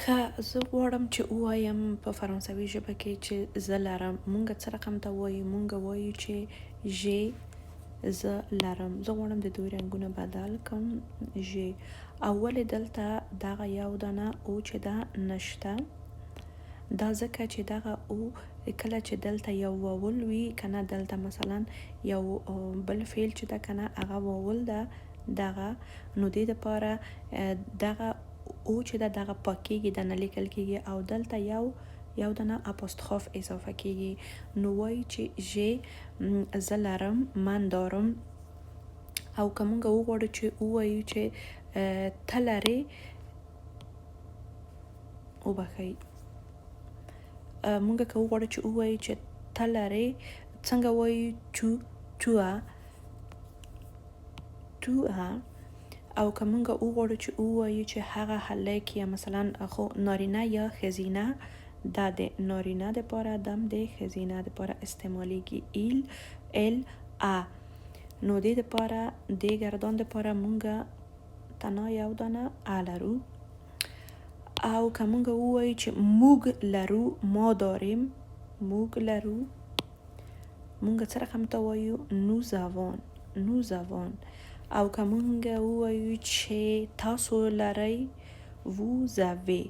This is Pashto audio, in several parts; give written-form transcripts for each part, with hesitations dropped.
ښه، زه غواړم چې ووایم په فرانسوي ژبه کې چې زه لرم. مونږ څه رقم ته وایو؟ مونږ وایو چې ژې، زه لرم. زه غواړم د دوی رنګونه بدل کم. ژې او ولې دلته دغه یو دانه او چې دا نشته؟ دا ځکه چې دغه او کله چې دلته یو واول وي کنه، دلته مثلا یو بل فعل چې ده کنه هغه واول ده دغه، نو دې دپاره دغه او چې ده دغه پاکیږي، د نه لیکل کیږي او دلته یو دانه اپوستخاف اضافه کیږي. نو وایي چې ژې زه لرم، من دارم. او که مونږ وغواړو چې ووایو چې ته لرې، وبښئ، مونږ که وغواړو چې ووایو چې ته لرې، څنګه وایو؟ توه. او که مونږ وغواړو چې ووایو چې هغه هلک یا مثلا خو نارینه یا ښځینه، دا د نارینه دپاره، دم د ښځینه دپاره استعمالیږي. ایل، ال، ا. نو دې دپاره د ګردان دپاره مونږ تنها یو دانه ا لرو. او که مونږ ووایو چې موږ لرو، ما داریم، موږ لرو. مونږ څه رقم ته وایو؟ نوزوان. او که مونږ ووایو چې تاسو لرئ، ووزوې.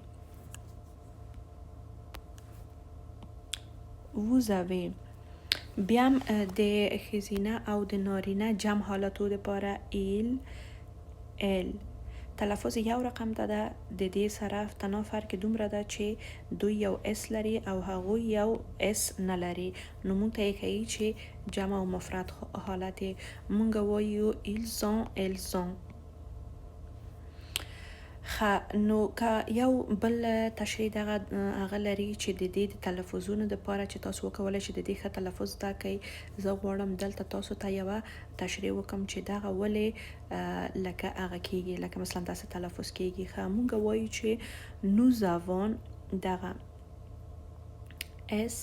بیا هم د ښځینه او د نارینه جمع حالتو دپاره ایل، ال. تلفظ یو رقم ته ده، د دې سره تنها فرق دومره ده چې دوی یو اس لري او هغوی یو اس نه لري. نو مونږ ته یې ښیي چې جمع او مفرد حالت یې مونږ وایو ایلزان، الزان. نو که یو بل تشریح دغه هغه لري چې د دې د تلفظونو دپاره چې تاسو وکولی چې د دې ښه تلفظ زده کړئ، زه غواړم دلته تاسو ته یوه تشریح وکم چې دغه ولې لکه هغه کیږي، لکه مثلا داسې تلفظ کیږي. مونږ وایو چې نوزوان، دغه اس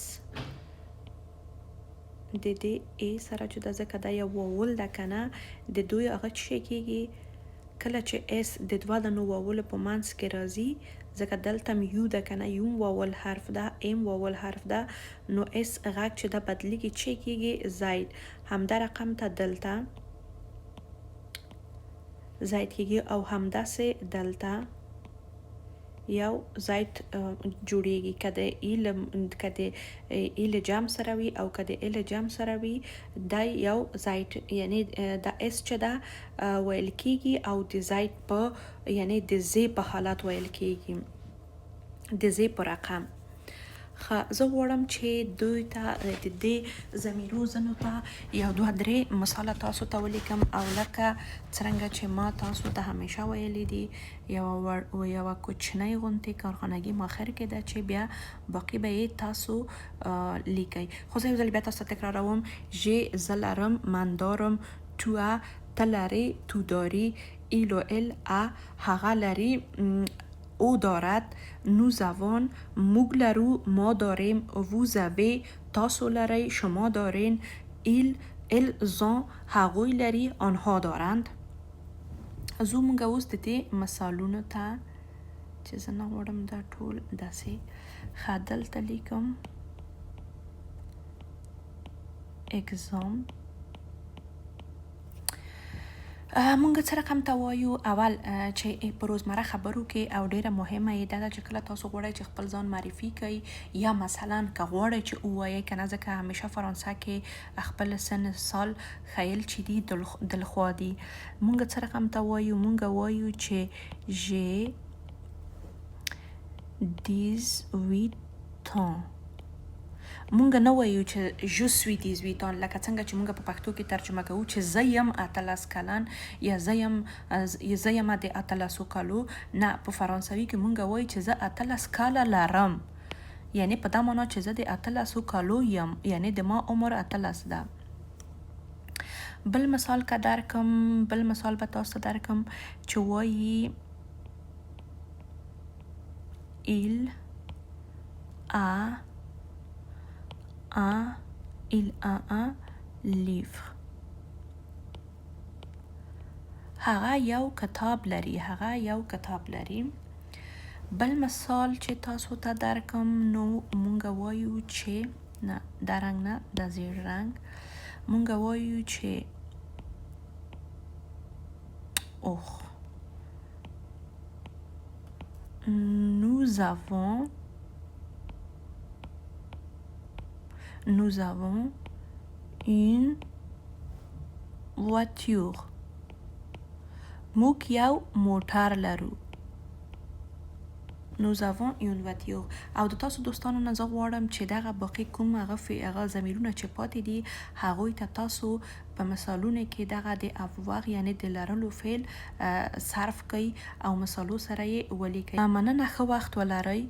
د دې ای سره چې ده، ځکه دا یو واول ده کنه، د دوی هغه څه شی کیږي کله چې اس د دوه دانو واولو په منځ کې راځي، ځکه دلته یو ده کنه، یوم واول حرف ده، ام واول حرف ده، نو اس غږ چې ده بدلیږي چې کیږي زید. همدا رقم ته دلته زید کیږي او همداسې دلته یو زید جوړیږي که د ایل جمع سره وي او که د ال جمع سره وي، دا یو زید، یعنی د اس چې ده ویل کیږي او د زید په، یعنی د زی په حالت ویل کیږي، د زی په رقم. زه غواړم چې دوی ته د دې ضمیرو ځینو ته یو دوه درې مثاله تاسو ته ولیکم، او لکه څرنګه چې ما تاسو ته همیشه ویلي دي، یوه کوچنۍ غونتې کارخانګي ماخر کې ده چې بیا باقي به یې تاسو لیکئ. خو زه یو ځل بیا تاسو ته تکراروم: ژې زه لرم، من دارم، توه ته لرې، تو داری، ایل و ال ا هغه لري، او دارد، نوزوان، موږ لرو، ما داریم، ووزوې تاسو لرئ، شما دارین، ایل، الزان هغوی لري، آنها دارند. زه مونږ اوس د دې مثالونو ته چې زه نه غواړم دا ټول داسې دلته لیکم اگزام. مونږ څه رقم ته وایو؟ اول چې په روزمره خبرو کې او ډیره مهمه یې دا ده چې کله تاسو غواړئ چې خپل ځان معرفي کړئ، یا مثلا که غواړئ چې ووایئ کنه، ځکه همیشه فرانسه کې خپل سن سال ښیل چې دي دلخوا دي. مونږ څه رقم ته وایو؟ مونږ وایو چې ژې 18 ans. مونږ نه وایو چې جو سوی 18 ans، لکه څنګه چې مونږ په پښتو کې ترجمه کوو چې زه یم 18 کلن یا زه یم د 18 کالو. نه، په فرانسوي کې مونږ وایو چې زه 18 کاله لرم، یعنی په دا معنا چې زه د 18 کالو یم، یعنی د ما عمر 18 ده. بل مثال که درکم، بل مثال به تاسو درکم چې وایي il a un livre. هغه یو کتاب لري، هغه یو کتاب لري. بل مثال چې تاسو ته درکم نو مونږ وایو چې نه دا رنګ نه دا زیړ رنګ مونږ وایو چې اوخ nous avons une voiture موږ یو موټر لرو nous avons une voiture او د تاسو دوستانو نه زه غواړم چې دغه باقي کوم هغه ضمیرونه چې پاتې دي هغوی ته تاسو په مثالونو کې دغه د avoir یعنی د لرلو فعل صرف کوي او مثالو سره یې ولیکئ. مننه، ښه وخت ولرئ.